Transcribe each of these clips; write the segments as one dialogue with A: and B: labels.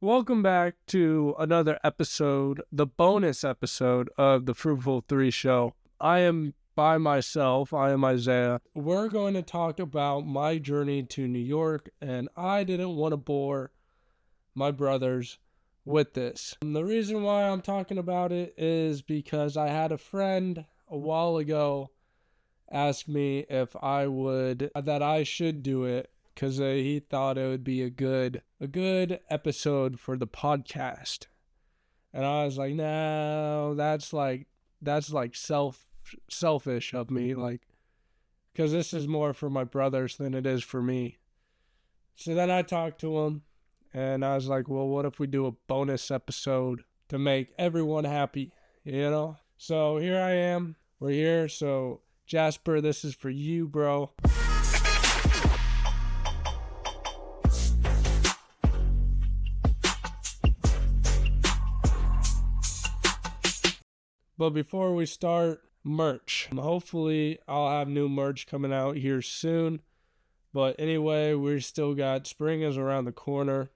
A: Welcome back to another episode, the bonus episode of the Fruitful Three Show. I am by myself. I am Isaiah. We're going to talk about my journey to New York, and I didn't want to bore my brothers with this. And the reason why I'm talking about it is because I had a friend a while ago ask me if I should do it because he thought it would be a good episode for the podcast. And I was like, no, that's like selfish of me, like, because this is more for my brothers than it is for me. So then I talked to him, and I was like, well, what if we do a bonus episode to make everyone happy, So here I am. We're here. So Jasper, this is for you, bro. But before we start, merch. Hopefully, I'll have new merch coming out here soon. But anyway, we still got spring is around the corner,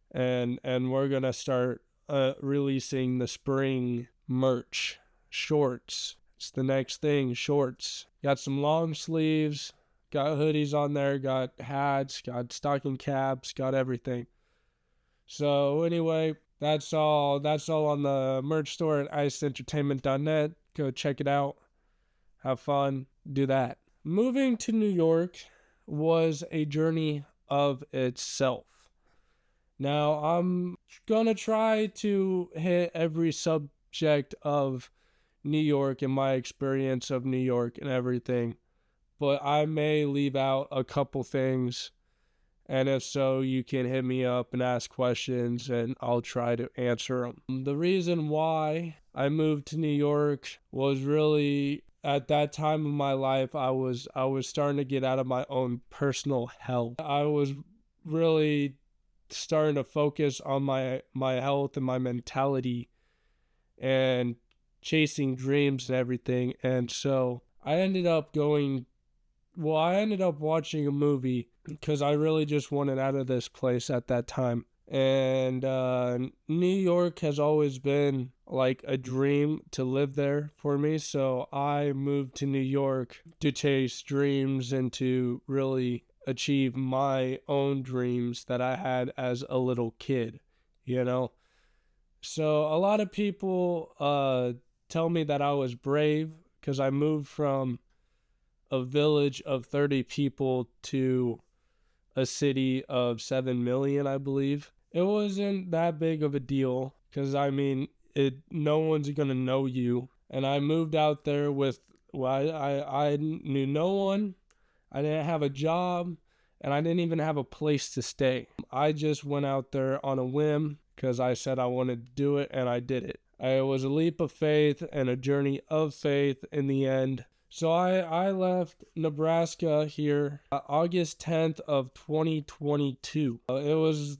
A: and we're gonna start releasing the spring merch, shorts. It's the next thing, shorts. Got some long sleeves, got hoodies on there, got hats, got stocking caps, got everything. So anyway, that's all on the merch store at iceentertainment.net. Go check it out. Have fun. Do that. Moving to New York was a journey of itself. Now, I'm going to try to hit every subject of New York and my experience of New York and everything, but I may leave out a couple things. And if so, you can hit me up and ask questions, and I'll try to answer them. The reason why I moved to New York was really, at that time of my life, I was starting to get out of my own personal health. I was really starting to focus on my health and my mentality and chasing dreams and everything. And so I ended up watching a movie because I really just wanted out of this place at that time. And New York has always been like a dream to live there for me. So I moved to New York to chase dreams and to really achieve my own dreams that I had as a little kid, So a lot of people tell me that I was brave because I moved from a village of 30 people to a city of 7 million, I believe. It wasn't that big of a deal because, no one's going to know you. And I moved out there I knew no one. I didn't have a job, and I didn't even have a place to stay. I just went out there on a whim because I said I wanted to do it, and I did it. It was a leap of faith and a journey of faith in the end. So I left Nebraska here August 10th of 2022. It was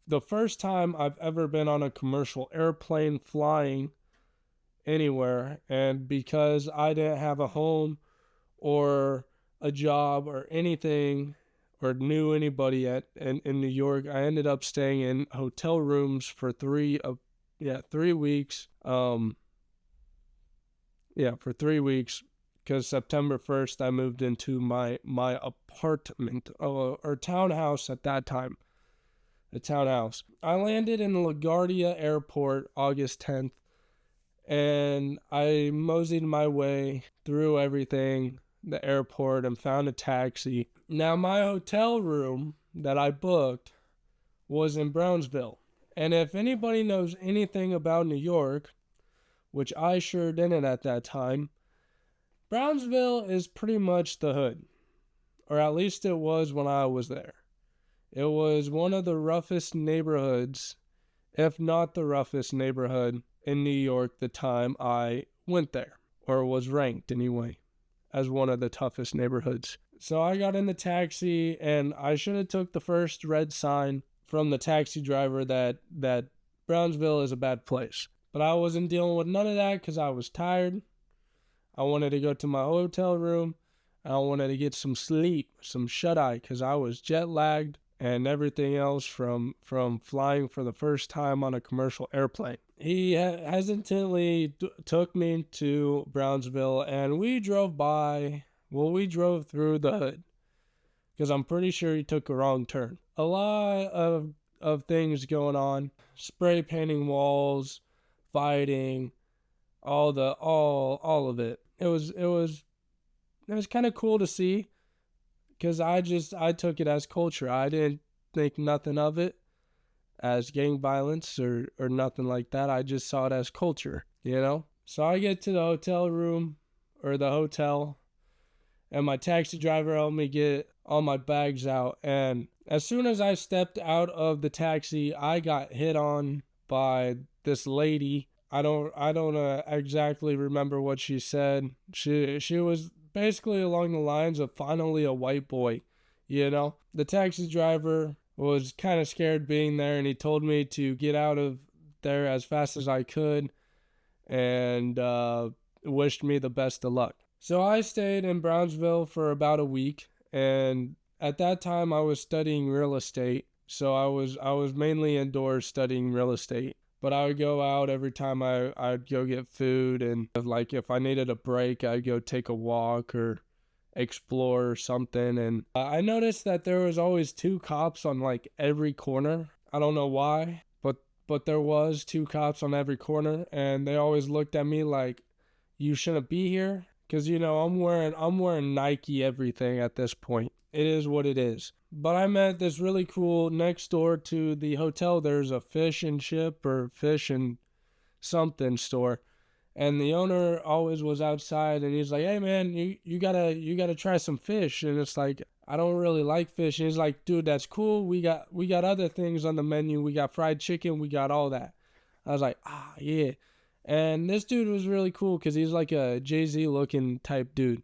A: the first time I've ever been on a commercial airplane flying anywhere. And because I didn't have a home or a job or anything or knew anybody in New York, I ended up staying in hotel rooms for 3 weeks. For 3 weeks. Because September 1st, I moved into my apartment, or townhouse at that time. A townhouse. I landed in LaGuardia Airport August 10th, and I moseyed my way through everything, the airport, and found a taxi. Now, my hotel room that I booked was in Brownsville. And if anybody knows anything about New York, which I sure didn't at that time, Brownsville is pretty much the hood, or at least it was when I was there. It was one of the roughest neighborhoods, if not the roughest neighborhood in New York the time I went there, or was ranked anyway, as one of the toughest neighborhoods. So I got in the taxi, and I should have took the first red sign from the taxi driver that Brownsville is a bad place. But I wasn't dealing with none of that because I was tired. I wanted to go to my hotel room. I wanted to get some sleep, some shut-eye, because I was jet-lagged and everything else from flying for the first time on a commercial airplane. He hesitantly took me to Brownsville, and we drove through the hood, because I'm pretty sure he took a wrong turn. A lot of things going on, spray painting walls, fighting, all of it. It was kind of cool to see, because I took it as culture. I didn't think nothing of it as gang violence or nothing like that. I just saw it as culture, you know? So I get to the hotel room, or the hotel, and my taxi driver helped me get all my bags out. And as soon as I stepped out of the taxi, I got hit on by this lady. I don't exactly remember what she said. She was basically along the lines of finally a white boy, you know? The taxi driver was kind of scared being there, and he told me to get out of there as fast as I could, and wished me the best of luck. So I stayed in Brownsville for about a week, and at that time I was studying real estate. So I was mainly indoors studying real estate. But I would go out every time I'd go get food, and if I needed a break, I'd go take a walk or explore or something. And I noticed that there was always 2 cops on every corner. I don't know why, but there was 2 cops on every corner, and they always looked at me like, you shouldn't be here. Because, I'm wearing Nike everything at this point. It is what it is. But I met this really cool, next door to the hotel, there's a fish and chip or fish and something store. And the owner always was outside, and he's like, hey man, you gotta try some fish. And it's like, I don't really like fish. And he's like, dude, that's cool. We got other things on the menu. We got fried chicken. We got all that. I was like, yeah. And this dude was really cool, because he's like a Jay-Z looking type dude.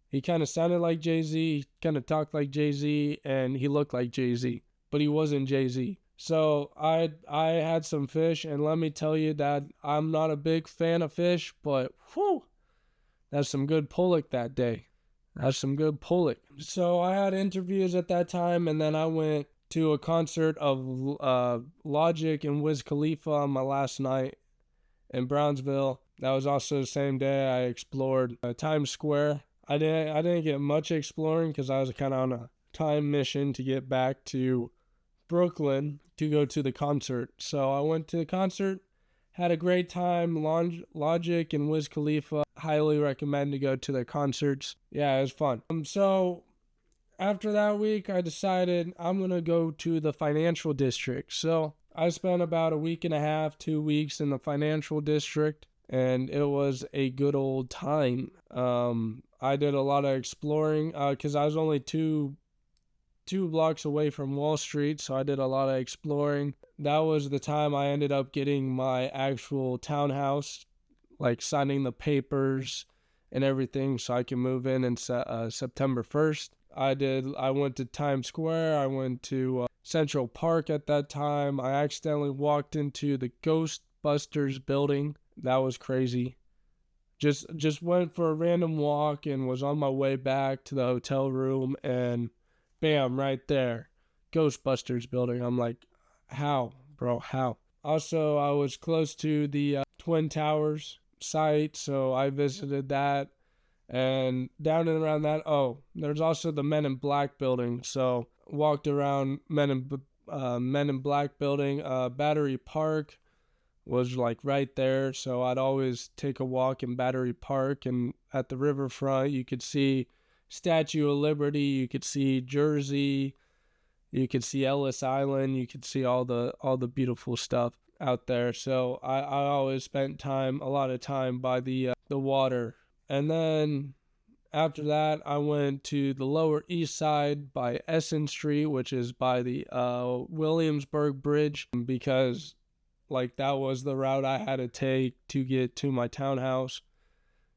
A: He kind of sounded like Jay-Z, kind of talked like Jay-Z, and he looked like Jay-Z, but he wasn't Jay-Z. So I had some fish, and let me tell you that I'm not a big fan of fish, but whew, that's some good pullock that day. That's some good pullock. So I had interviews at that time, and then I went to a concert of Logic and Wiz Khalifa on my last night in Brownsville. That was also the same day I explored Times Square. I didn't get much exploring, because I was kind of on a time mission to get back to Brooklyn to go to the concert. So I went to the concert, had a great time. Logic and Wiz Khalifa, highly recommend to go to their concerts. Yeah, it was fun. So after that week, I decided I'm going to go to the financial district. So I spent about a week and a half, 2 weeks in the financial district, and it was a good old time. I did a lot of exploring, because I was only two blocks away from Wall Street, so I did a lot of exploring. That was the time I ended up getting my actual townhouse, signing the papers and everything, so I can move in September 1st. I went to Times Square. I went to Central Park at that time. I accidentally walked into the Ghostbusters building. That was crazy. Just went for a random walk and was on my way back to the hotel room, and bam, right there, Ghostbusters building. I'm like, how, bro, how? Also, I was close to the Twin Towers site, so I visited that. And down and around that, there's also the Men in Black building. So walked around Men in Black building. Battery Park was right there, so I'd always take a walk in Battery Park, and at the riverfront you could see Statue of Liberty, you could see Jersey, you could see Ellis Island, you could see all the beautiful stuff out there. So I always spent a lot of time by the water. And then after that, I went to the Lower East Side by Essen Street, which is by the Williamsburg Bridge, because that was the route I had to take to get to my townhouse.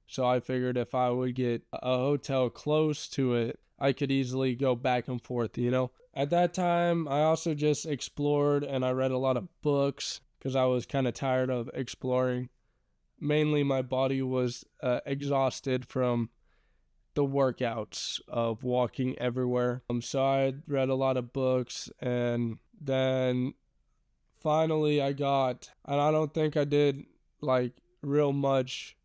A: So I figured if I would get a hotel close to it, I could easily go back and forth, At that time, I also just explored, and I read a lot of books, because I was kind of tired of exploring. Mainly my body was exhausted from the workouts of walking everywhere. So I read a lot of books, and then finally and I don't think I did like real much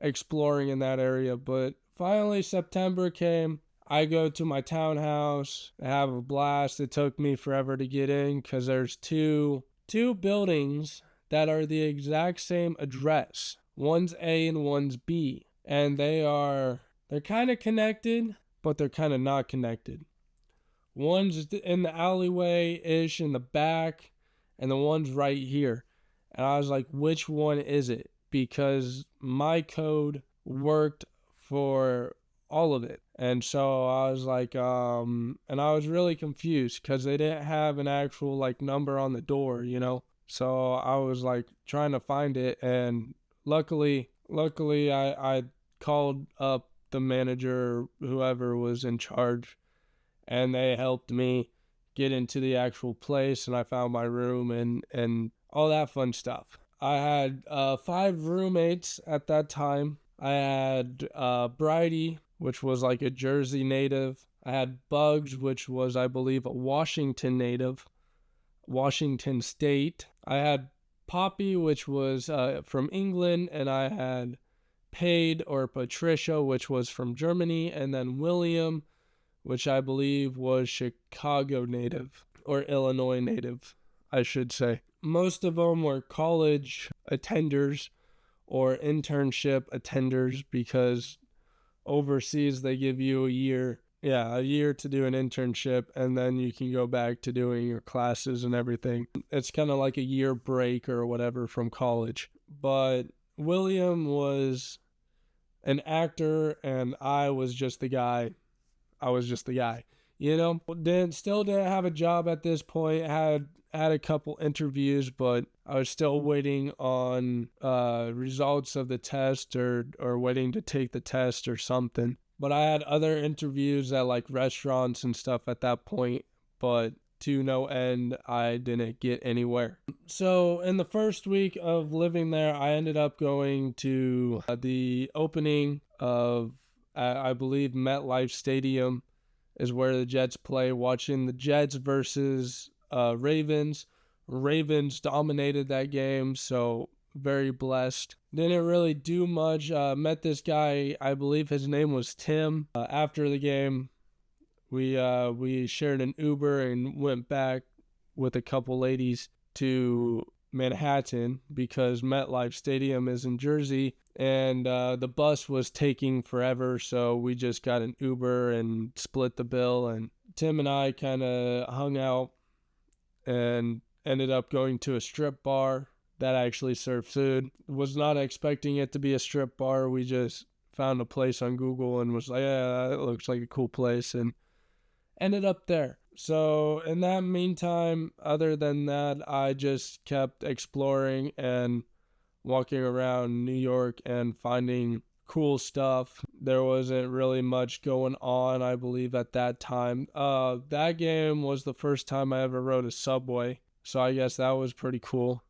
A: exploring in that area, but finally September came. I go to my townhouse, I have a blast. It took me forever to get in because there's two buildings that are the exact same address. One's A and one's B, and they're kind of connected, but they're kind of not connected. One's in the alleyway-ish in the back, and the one's right here. And I was like, which one is it? Because my code worked for all of it. And so I was like, and I was really confused because they didn't have an actual like number on the door, you know? So I was like trying to find it, and luckily I called up the manager, whoever was in charge, and they helped me get into the actual place, and I found my room and all that fun stuff. I had 5 roommates at that time. I had Bridie, which was like a Jersey native. I had Bugs, which was, I believe, a Washington native, Washington State. I had Poppy, which was from England, and I had Paid or Patricia, which was from Germany, and then William, which I believe was Chicago native, or Illinois native, I should say. Most of them were college attenders or internship attenders, because overseas they give you a year to do an internship, and then you can go back to doing your classes and everything. It's kind of like a year break or whatever from college. But William was an actor, and I was just the guy. You know, still didn't have a job at this point. Had a couple interviews, but I was still waiting on results of the test, or waiting to take the test or something. But I had other interviews at like restaurants and stuff at that point, but to no end, I didn't get anywhere. So in the first week of living there, I ended up going to the opening of, I believe, MetLife Stadium is where the Jets play, watching the Jets versus Ravens. Ravens dominated that game, so very blessed. Didn't really do much. Met this guy, I believe his name was Tim. After the game, we shared an Uber and went back with a couple ladies to Manhattan, because MetLife Stadium is in Jersey, and the bus was taking forever, so we just got an Uber and split the bill, and Tim and I kind of hung out and ended up going to a strip bar that actually served food. Was not expecting it to be a strip bar. We just found a place on Google and was like, yeah, it looks like a cool place, and ended up there. So in that meantime, other than that, I just kept exploring and walking around New York and finding cool stuff. There wasn't really much going on, I believe, at that time. That game was the first time I ever rode a subway, so I guess that was pretty cool,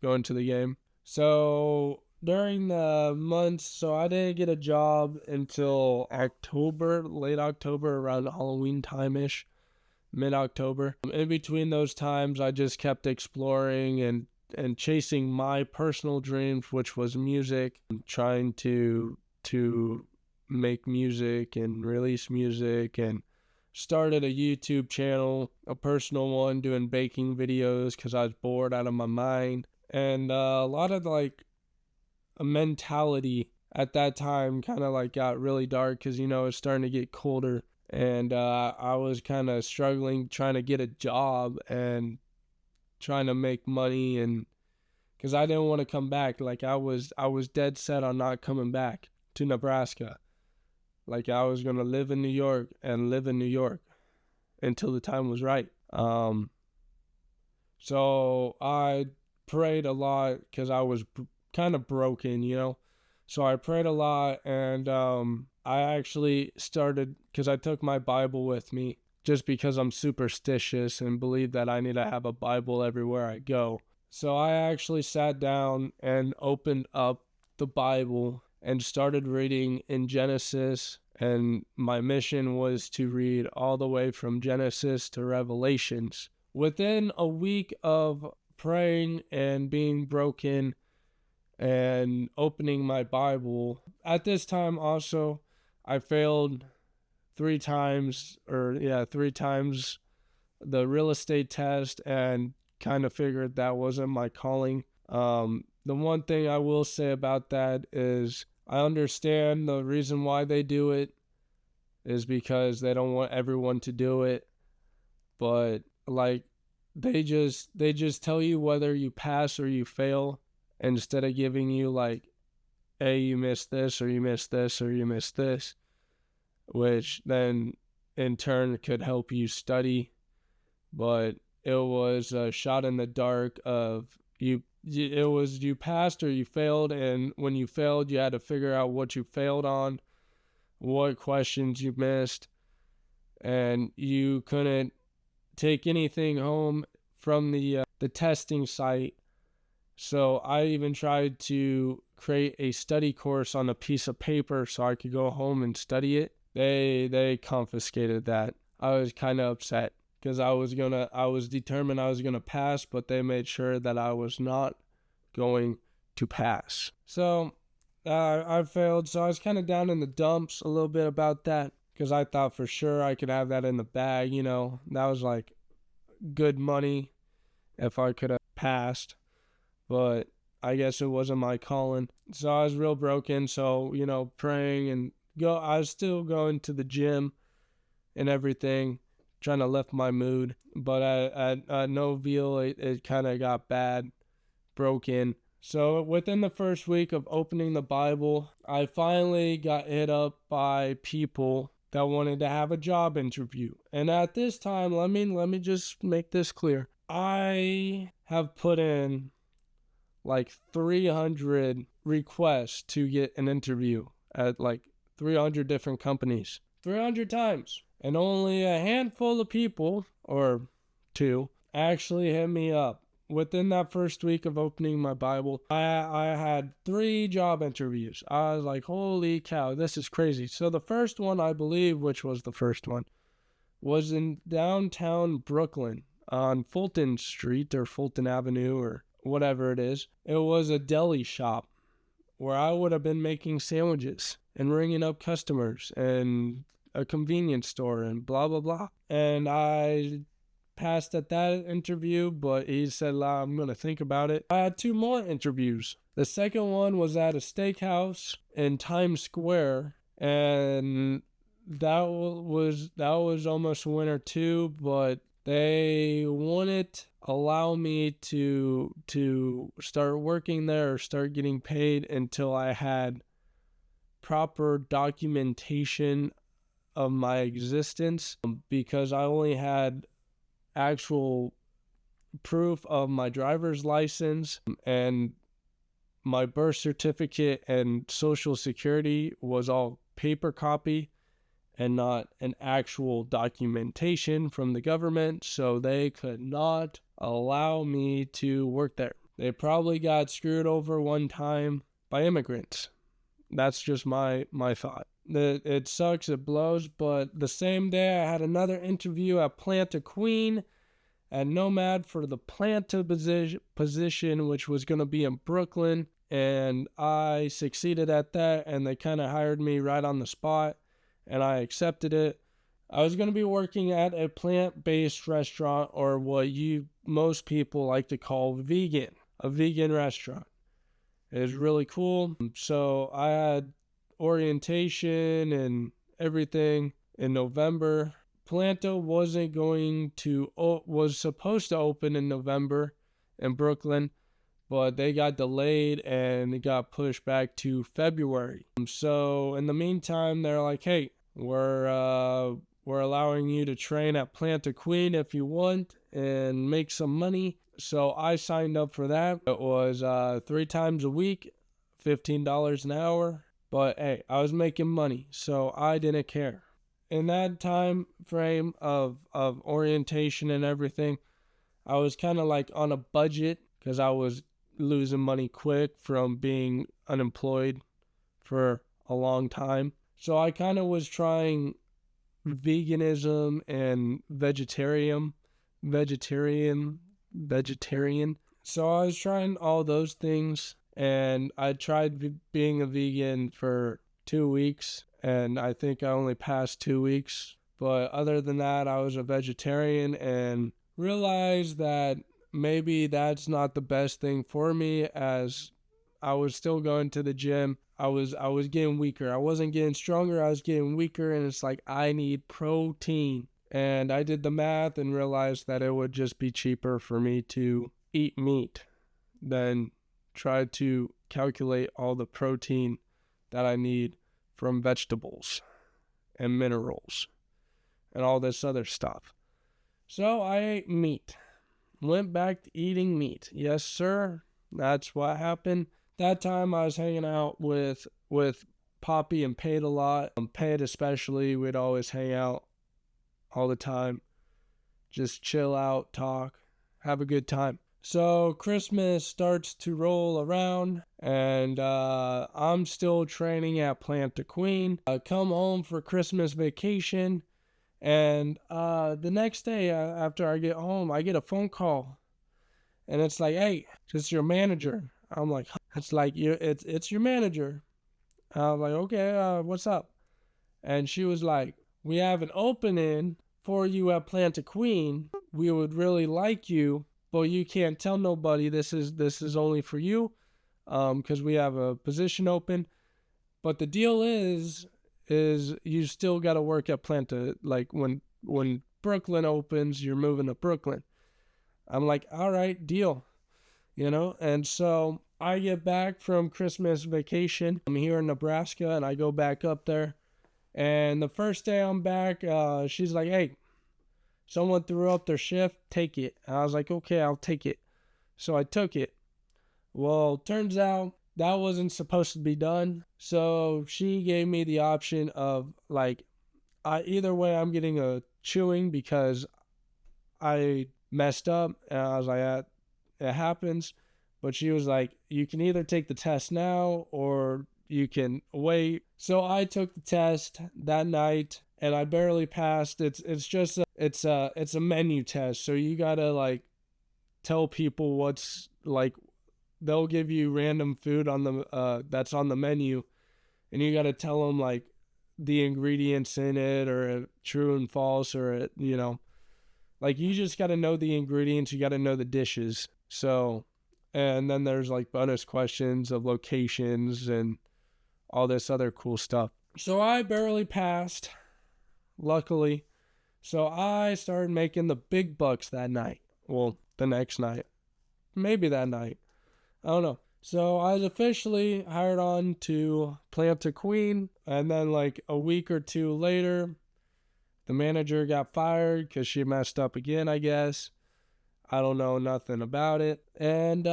A: going to the game. So during the months, so I didn't get a job until October, late October, around Halloween time-ish, mid-October. In between those times, I just kept exploring and chasing my personal dreams, which was music, trying to make music and release music, and started a YouTube channel, a personal one, doing baking videos because I was bored out of my mind. And a lot of like a mentality at that time kind of like got really dark, because, you know, it's starting to get colder, and I was kind of struggling trying to get a job and trying to make money, and because I didn't want to come back. Like I was dead set on not coming back to Nebraska. Like I was going to live in New York and live in New York until the time was right. So I prayed a lot because I was kind of broken, you know. So I prayed a lot, and I actually started, because I took my Bible with me just because I'm superstitious and believe that I need to have a Bible everywhere I go. So I actually sat down and opened up the Bible and started reading in Genesis And my mission was to read all the way from Genesis to Revelations. Within a week of praying and being broken and opening my Bible, at this time also, I failed three times the real estate test and kind of figured that wasn't my calling. The one thing I will say about that is I understand the reason why they do it is because they don't want everyone to do it, but like they just tell you whether you pass or you fail instead of giving you like, hey, you missed this or you missed this or you missed this, which then in turn could help you study. But it was a shot in the dark of you passed or you failed, and when you failed you had to figure out what you failed on, what questions you missed, and you couldn't take anything home from the testing site. So I even tried to create a study course on a piece of paper so I could go home and study it. They confiscated that. I was kind of upset because I was determined I was gonna pass, but they made sure that I was not going to pass. So I failed, so I was kind of down in the dumps a little bit about that because I thought for sure I could have that in the bag. That was like good money if I could have passed, but I guess it wasn't my calling. So I was real broken. So praying and I was still going to the gym and everything, trying to lift my mood. But at Noville, it kind of got bad, broken. So within the first week of opening the Bible, I finally got hit up by people that wanted to have a job interview. And at this time, let me just make this clear. I have put in like 300 requests to get an interview at like 300 different companies. 300 times. And only a handful of people, or two, actually hit me up. Within that first week of opening my Bible, I had 3 job interviews. I was like, holy cow, this is crazy. So the first one, I believe, which was the first one, was in downtown Brooklyn on Fulton Street or Fulton Avenue or whatever it is. It was a deli shop where I would have been making sandwiches and ringing up customers, and a convenience store and blah, blah, blah. And I passed at that interview, but he said, I'm going to think about it. I had 2 more interviews. The second one was at a steakhouse in Times Square, and that was almost winter too, but they wouldn't allow me to start working there or start getting paid until I had proper documentation of my existence, because I only had actual proof of my driver's license, and my birth certificate and social security was all paper copy and not an actual documentation from the government, so they could not allow me to work there. They probably got screwed over one time by immigrants. That's just my thought. It sucks, it blows, but the same day I had another interview at Planta Queen at Nomad for the Planta position, which was going to be in Brooklyn, and I succeeded at that, and they kind of hired me right on the spot, and I accepted it. I was going to be working at a plant-based restaurant, or what most people like to call vegan, a vegan restaurant. It was really cool. So I had orientation and everything in November. Planta was supposed to open in November in Brooklyn, but they got delayed and it got pushed back to February. So in the meantime, they're like, hey, we're allowing you to train at Planta Queen if you want and make some money. So I signed up for that. It was 3 times a week, $15 an hour. But hey, I was making money, so I didn't care. In that time frame of orientation and everything, I was kind of like on a budget because I was losing money quick from being unemployed for a long time. So I kind of was trying veganism and vegetarian. So I was trying all those things, and I tried being a vegan for 2 weeks, and I think I only passed 2 weeks. But other than that, I was a vegetarian and realized that maybe that's not the best thing for me, as I was still going to the gym. I was getting weaker. I wasn't getting stronger. I was getting weaker, and it's like I need protein. And I did the math and realized that it would just be cheaper for me to eat meat than try to calculate all the protein that I need from vegetables and minerals and all this other stuff. So I ate meat. Went back to eating meat. Yes, sir. That's what happened. That time I was hanging out with Poppy and Pate a lot. Pate especially, we'd always hang out all the time. Just chill out, talk, have a good time. So Christmas starts to roll around, and I'm still training at Plant to Queen. I come home for Christmas vacation, and the next day after I get home, I get a phone call, and it's like, "Hey, it's your manager." I'm like, "It's like it's your manager." I'm like, "Okay, what's up?" And she was like, "We have an opening for you at Plant a Queen. We would really like you, but you can't tell nobody. This is only for you, because we have a position open. But the deal is you still got to work at Planta. Like when Brooklyn opens, you're moving to Brooklyn." I'm like, "All right, deal." And so I get back from Christmas vacation. I'm here in Nebraska, and I go back up there. And the first day I'm back, she's like, "Hey, someone threw up their shift. Take it." And I was like, "Okay, I'll take it." So I took it. Well, turns out that wasn't supposed to be done. So she gave me the option of like, either way, I'm getting a chewing because I messed up. And I was like, it happens. But she was like, "You can either take the test now or you can wait." So I took the test that night, and I barely passed. It's a menu test. So you gotta like tell people what's like. They'll give you random food on the that's on the menu, and you gotta tell them like the ingredients in it, or true and false, or like you just gotta know the ingredients. You gotta know the dishes. So. And then there's like bonus questions of locations and all this other cool stuff. So I barely passed, luckily. So I started making the big bucks that night. Well, the next night. Maybe that night. I don't know. So I was officially hired on to Plant a Queen. And then like a week or two later, the manager got fired because she messed up again, I guess. I don't know nothing about it. And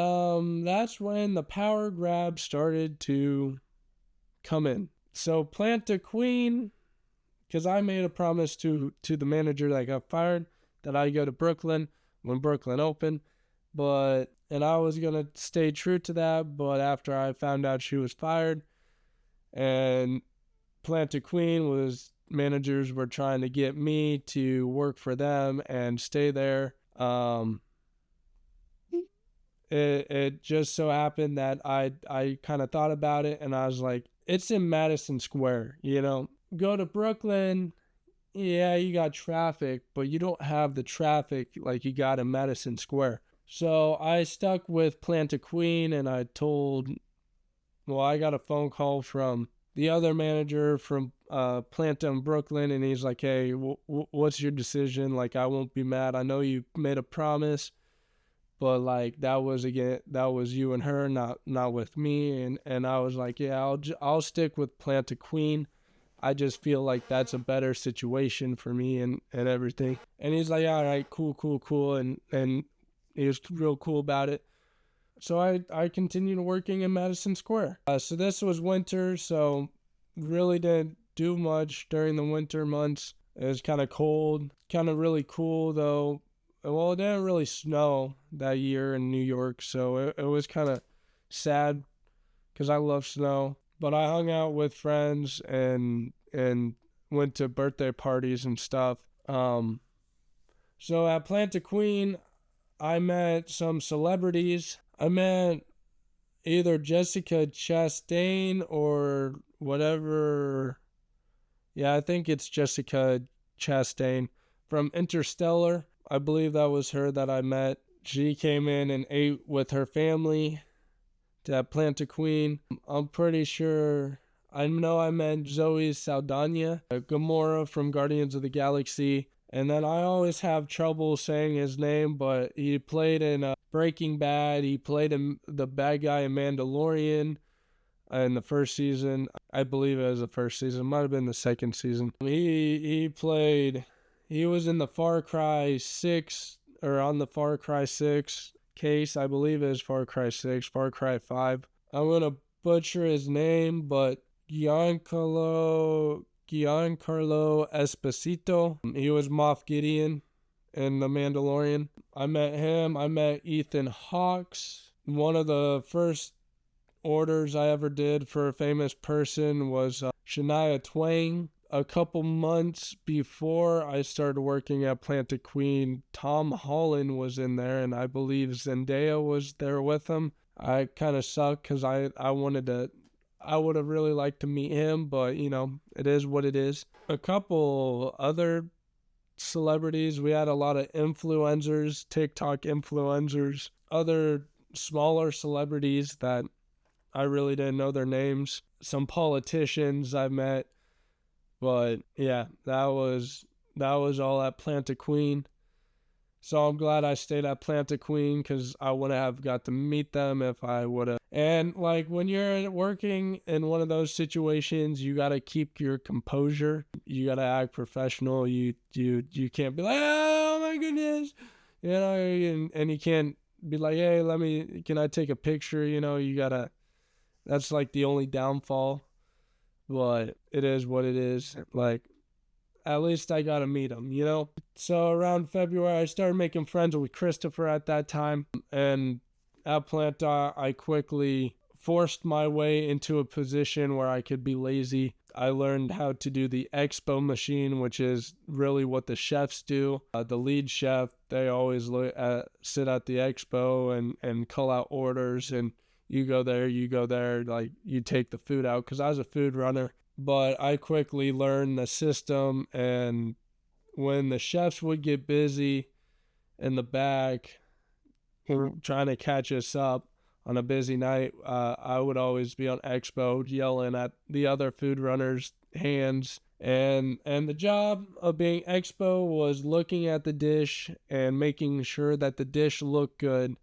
A: that's when the power grab started to come in. So Plant a Queen, because I made a promise to the manager that got fired that I'd go to Brooklyn when Brooklyn opened. And I was going to stay true to that. But after I found out she was fired, and Plant a Queen managers were trying to get me to work for them and stay there. It just so happened that I kind of thought about it, and I was like, it's in Madison Square, Go to Brooklyn, yeah, you got traffic, but you don't have the traffic like you got in Madison Square. So I stuck with Plant a Queen, and I got a phone call from the other manager from Planta in Brooklyn, and he's like, "Hey, what's your decision? Like, I won't be mad. I know you made a promise, but like that was you and her, not with me." And I was like, "Yeah, I'll stick with Planta Queen. I just feel like that's a better situation for me and everything." And he's like, "All right, cool," and he was real cool about it. So I continued working in Madison Square. So this was winter, so really didn't do much during the winter months. It was kind of cold, kind of really cool though. Well, it didn't really snow that year in New York, so it was kind of sad because I love snow. but I hung out with friends and went to birthday parties and stuff. So at Plant a Queen, I met some celebrities. I met either Jessica Chastain or whatever. Yeah, I think it's Jessica Chastain from Interstellar. I believe that was her that I met. She came in and ate with her family to Plant a Queen. I'm pretty sure. I know I met Zoe Saldana, Gamora from Guardians of the Galaxy. And then I always have trouble saying his name, but he played in Breaking Bad. He played in the bad guy in Mandalorian in the first season. I believe it was the first season. It might have been the second season. He was in the Far Cry 6, or on the Far Cry 6 case. I believe it was Far Cry 6, Far Cry 5. I'm going to butcher his name, but Giancarlo Esposito. He was Moff Gideon in The Mandalorian. I met him. I met Ethan Hawke's. One of the first orders I ever did for a famous person was Shania Twain. A couple months before I started working at Plant a Queen, Tom Holland was in there, and I believe Zendaya was there with him. I kind of suck because I would have really liked to meet him, but it is what it is. A couple other celebrities, we had a lot of influencers, TikTok influencers, other smaller celebrities that I really didn't know their names. Some politicians I met, but yeah, that was all at Plant a Queen. So I'm glad I stayed at Plant a Queen because I wouldn't have got to meet them if I would have. And like when you're working in one of those situations, you got to keep your composure. You got to act professional. You can't be like, oh my goodness, and you can't be like, hey, can I take a picture? You got to, that's like the only downfall, but it is what it is. Like, at least I got to meet him, So around February, I started making friends with Christopher at that time. And at Planta, I quickly forced my way into a position where I could be lazy. I learned how to do the expo machine, which is really what the chefs do. The lead chef, they always sit at the expo and call out orders. And you go there, like you take the food out. Because I was a food runner. But I quickly learned the system, and when the chefs would get busy in the back trying to catch us up on a busy night, I would always be on expo yelling at the other food runners' hands. And the job of being expo was looking at the dish and making sure that the dish looked good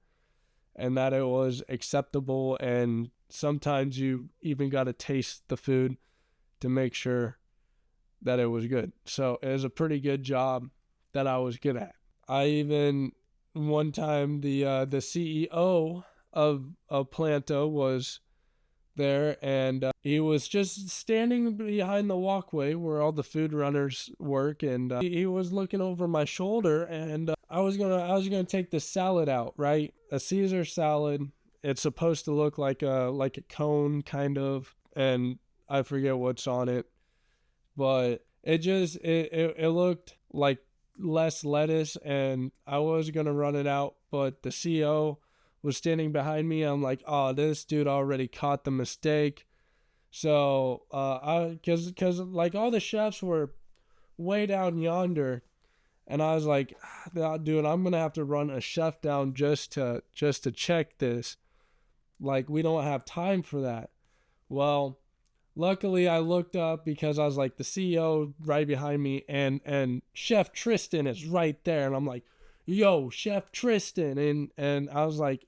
A: and that it was acceptable. And sometimes you even got to taste the food to make sure that it was good. So it was a pretty good job that I was good at. I even, one time, the CEO of Planta was there, and he was just standing behind the walkway where all the food runners work, and he was looking over my shoulder, and I was gonna take the salad out, right? A Caesar salad. It's supposed to look like a cone, kind of, and I forget what's on it, but it looked like less lettuce, and I was going to run it out, but the CEO was standing behind me. I'm like, oh, this dude already caught the mistake. So, cause like all the chefs were way down yonder, and I was like, dude, I'm going to have to run a chef down just to check this. Like, we don't have time for that. Well, luckily, I looked up because I was like, the CEO right behind me, and Chef Tristan is right there. And I'm like, yo, Chef Tristan. And I was like,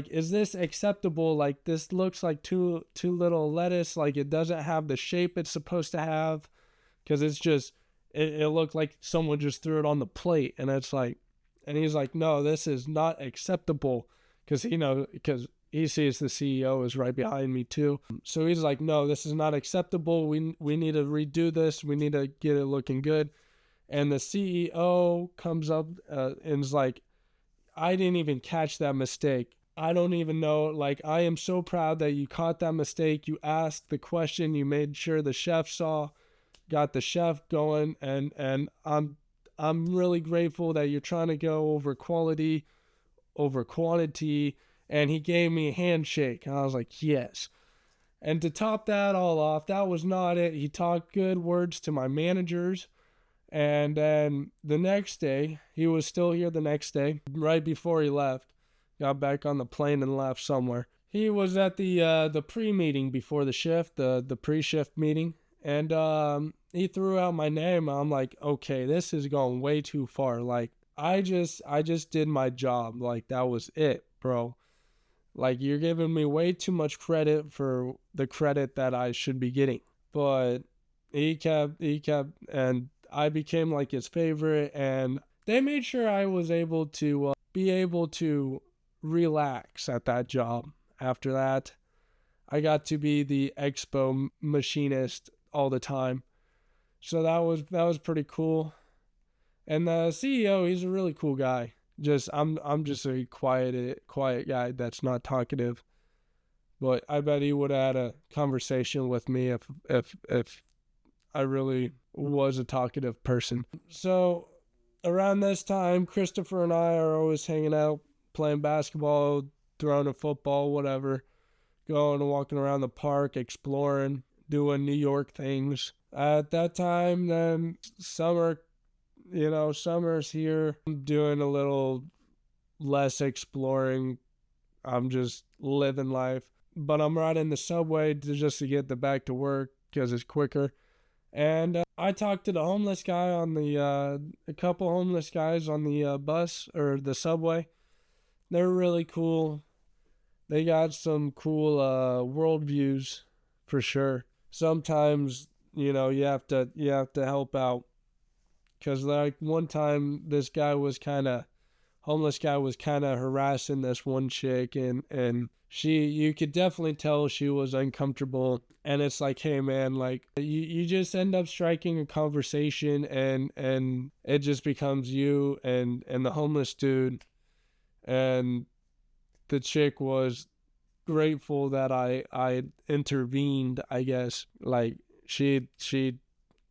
A: is this acceptable? Like, this looks like too little lettuce. Like, it doesn't have the shape it's supposed to have. Because it's just, it looked like someone just threw it on the plate. And it's like, and he's like, no, this is not acceptable. Because he sees the CEO is right behind me too. So he's like, no, this is not acceptable. We need to redo this. We need to get it looking good. And the CEO comes up and is like, I didn't even catch that mistake. I don't even know. Like, I am so proud that you caught that mistake. You asked the question. You made sure the chef saw, got the chef going, and I'm really grateful that you're trying to go over quality, over quantity. And he gave me a handshake. And I was like, yes. And to top that all off, that was not it. He talked good words to my managers. And then the next day, he was still here the next day, right before he left. Got back on the plane and left somewhere. He was at the pre-meeting before the shift, the pre-shift meeting. And he threw out my name. I'm like, okay, this is going way too far. Like, I just did my job. Like, that was it, bro. Like, you're giving me way too much credit for the credit that I should be getting. But he kept, and I became like his favorite, and they made sure I was able to be able to relax at that job. After that, I got to be the expo machinist all the time. So that was pretty cool. And the CEO, he's a really cool guy. I'm just a quiet guy that's not talkative. But I bet he would have had a conversation with me if I really was a talkative person. So around this time, Christopher and I are always hanging out, playing basketball, throwing a football, whatever, going and walking around the park, exploring, doing New York things. At that time, then summer's here. I'm doing a little less exploring. I'm just living life. But I'm riding the subway just to get back to work because it's quicker. And I talked to the homeless guy on a couple homeless guys on the bus or the subway. They're really cool. They got some cool worldviews for sure. Sometimes, you have to help out. Because like one time this homeless guy was kind of harassing this one chick, and you could definitely tell she was uncomfortable. And it's like, hey man, like you just end up striking a conversation, and it just becomes you and the homeless dude. And the chick was grateful that I intervened, I guess. Like she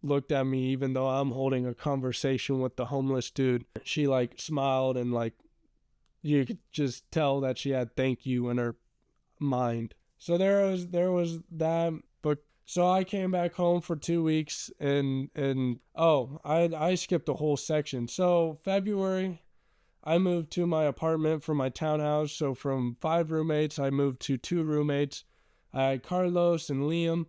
A: looked at me even though I'm holding a conversation with the homeless dude. She like smiled, and like you could just tell that she had thank you in her mind. So there was that. But so I came back home for 2 weeks, and I skipped a whole section. So February, I moved to my apartment from my townhouse. So from 5 roommates, I moved to 2 roommates. I had Carlos and Liam.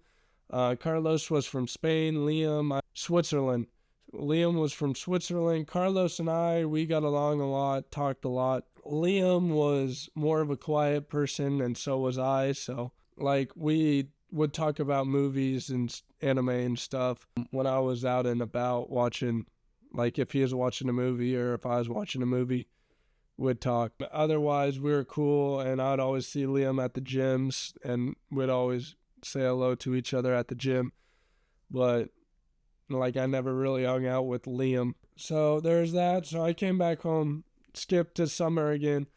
A: Carlos was from Spain, Liam, Switzerland. Liam was from Switzerland. Carlos and I, we got along a lot, talked a lot. Liam was more of a quiet person, and so was I. So, like, we would talk about movies and anime and stuff when I was out and about watching. Like, if he was watching a movie or if I was watching a movie, we'd talk. But otherwise, we were cool, and I'd always see Liam at the gyms, and we'd always say hello to each other at the gym. But like, I never really hung out with Liam. So there's that. So I came back home, skipped to summer again,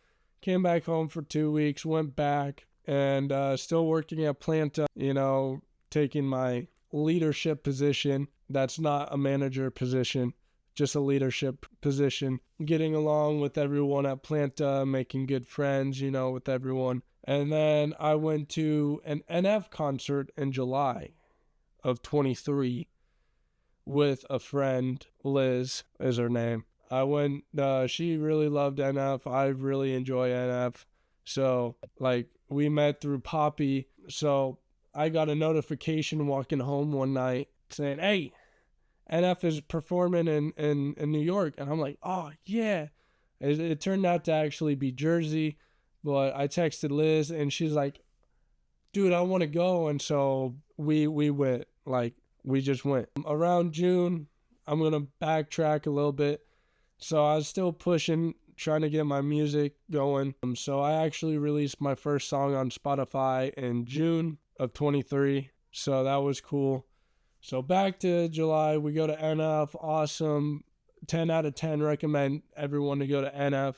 A: came back home for 2 weeks, went back, and still working at Planta, taking my leadership position. That's not a manager position, just a leadership position. Getting along with everyone at Planta, making good friends, with everyone. And then I went to an NF concert in July of 23 with a friend. Liz is her name. I went, she really loved NF. I really enjoy NF. So, like, we met through Poppy. So I got a notification walking home one night saying, hey, NF is performing in New York. And I'm like, oh, yeah. It turned out to actually be Jersey. But I texted Liz, and she's like, dude, I want to go. And so we went. Like, we just went. Around June, I'm going to backtrack a little bit. So I was still pushing, trying to get my music going. So I actually released my first song on Spotify in June of 23. So that was cool. So back to July, we go to NF. Awesome. 10 out of 10. Recommend everyone to go to NF.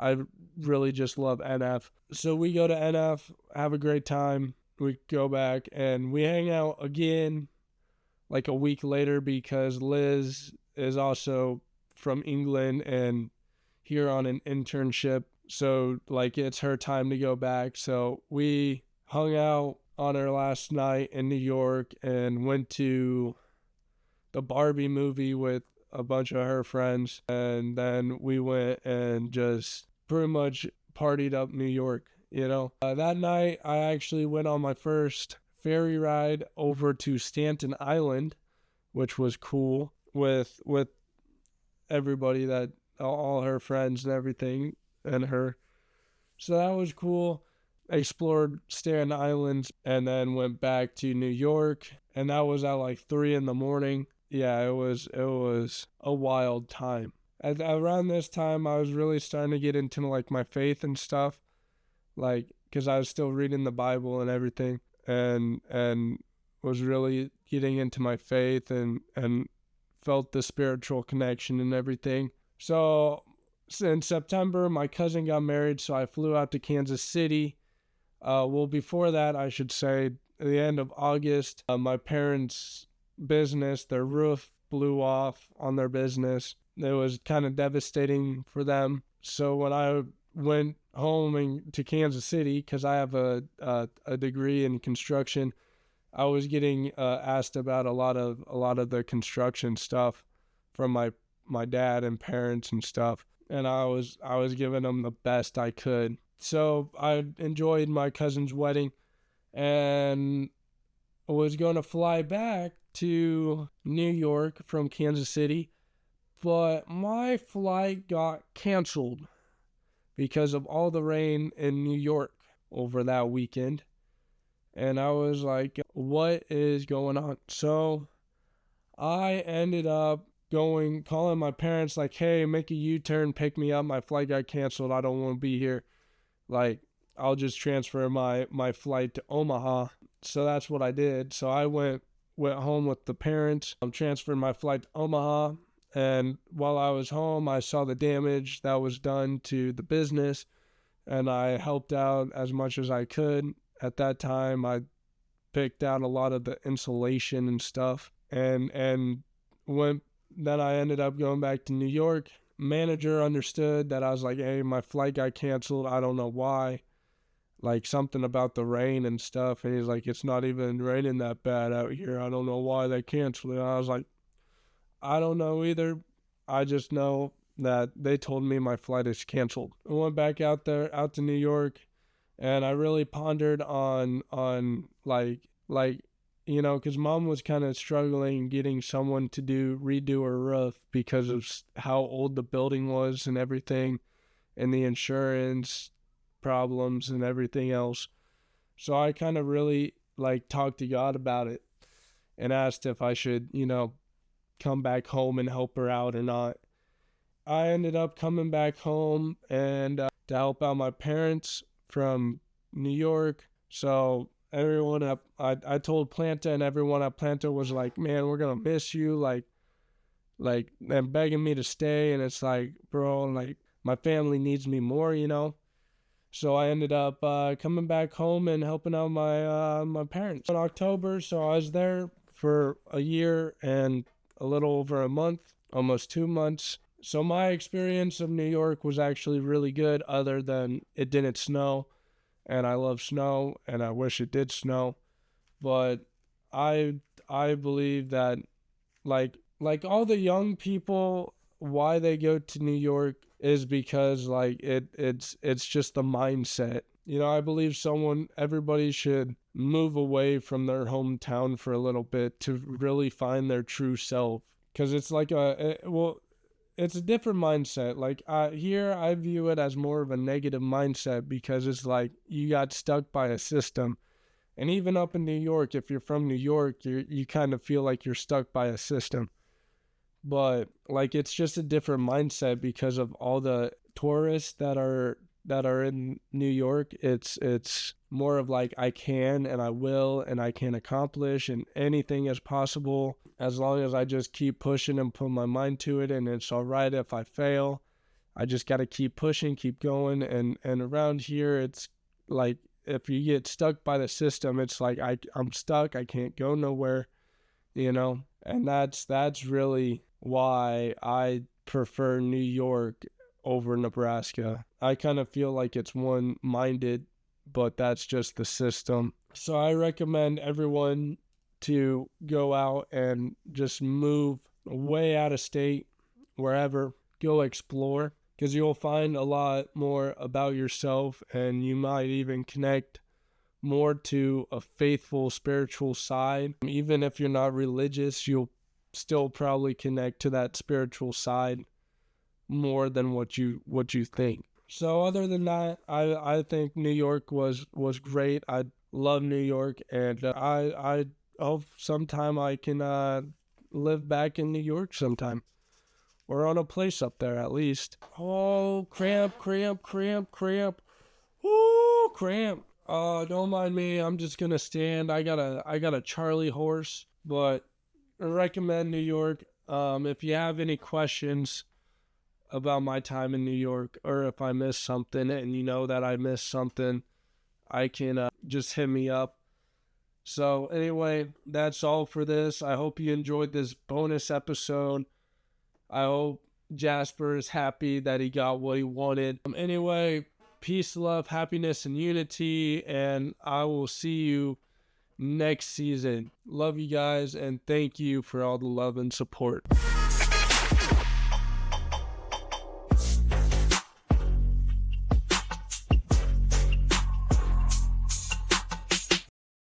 A: I really just love NF. So we go to NF, have a great time. We go back and we hang out again like a week later because Liz is also from England and here on an internship. So like it's her time to go back. So we hung out on our last night in New York and went to the Barbie movie with a bunch of her friends. And then we went and just pretty much partied up New York, you know. That night, I actually went on my first ferry ride over to Staten Island, which was cool with everybody, that all her friends and everything, and her. So that was cool. Explored Staten Island and then went back to New York, and that was at like 3 a.m. Yeah, it was a wild time. Around this time, I was really starting to get into like my faith and stuff, like because I was still reading the Bible and everything, and was really getting into my faith and felt the spiritual connection and everything. So in September, my cousin got married, so I flew out to Kansas City. Well, before that, I should say, at the end of August, my parents' business, their roof blew off on their business. It was kind of devastating for them. So when I went home to Kansas City, because I have a degree in construction, I was getting asked about a lot of the construction stuff from my dad and parents and stuff, and I was giving them the best I could. So I enjoyed my cousin's wedding and was going to fly back to New York from Kansas City, but my flight got canceled because of all the rain in New York over that weekend. And I was like, what is going on? So I ended up calling my parents like, hey, make a U-turn, pick me up. My flight got canceled. I don't want to be here. Like, I'll just transfer my flight to Omaha. So that's what I did. So I went home with the parents. Transferred my flight to Omaha. And while I was home, I saw the damage that was done to the business. And I helped out as much as I could. At that time, I picked out a lot of the insulation and stuff. And then I ended up going back to New York. Manager understood that I was like, hey, my flight got canceled. I don't know why. Like something about the rain and stuff. And he's like, it's not even raining that bad out here. I don't know why they canceled it. And I was like, I don't know either. I just know that they told me my flight is canceled. I went back out to New York, and I really pondered on like you know, because Mom was kind of struggling getting someone to redo her roof because of how old the building was and everything, and the insurance problems and everything else. So I kind of really like talked to God about it and asked if I should, you know, come back home and help her out or not. I ended up coming back home and to help out my parents from New York. So everyone I told Planta, and everyone at Planta was like, man, we're gonna miss you, like and begging me to stay. And it's like, bro, like my family needs me more, you know. So I ended up coming back home and helping out my parents in October. So I was there for a year and a little over a month, almost 2 months. So my experience of New York was actually really good, other than it didn't snow. And I love snow, and I wish it did snow. But I believe that like all the young people, why they go to New York is because like it's just the mindset. You know, I believe everybody should move away from their hometown for a little bit to really find their true self, because it's like it's a different mindset. Like here, I view it as more of a negative mindset, because it's like you got stuck by a system. And even up in New York, if you're from New York, you kind of feel like you're stuck by a system. But like it's just a different mindset because of all the tourists that are in New York. It's more of like I can and I will and I can accomplish, and anything is possible as long as I just keep pushing and put my mind to it, and it's all right if I fail. I just got to keep pushing, keep going. And around here, it's like, if you get stuck by the system, it's like I'm stuck. I can't go nowhere, and that's really why I prefer New York over Nebraska. I kind of feel like it's one-minded, but that's just the system. So I recommend everyone to go out and just move way out of state, wherever, go explore, because you'll find a lot more about yourself, and you might even connect more to a faithful spiritual side. Even if you're not religious, you'll still probably connect to that spiritual side more than what you think. So other than that, I think New York was great. I love New York, and I hope sometime I can live back in New York sometime, or on a place up there at least. Oh, cramp. Woo, cramp. Don't mind me. I'm just gonna stand. I got a Charlie horse, but I recommend New York. If you have any questions about my time in New York, or if I missed something and you know that I missed something, I can just hit me up. So anyway, that's all for this. I hope you enjoyed this bonus episode. I hope Jasper is happy that he got what he wanted. Anyway, peace, love, happiness, and unity, and I will see you next season. Love you guys, and thank you for all the love and support.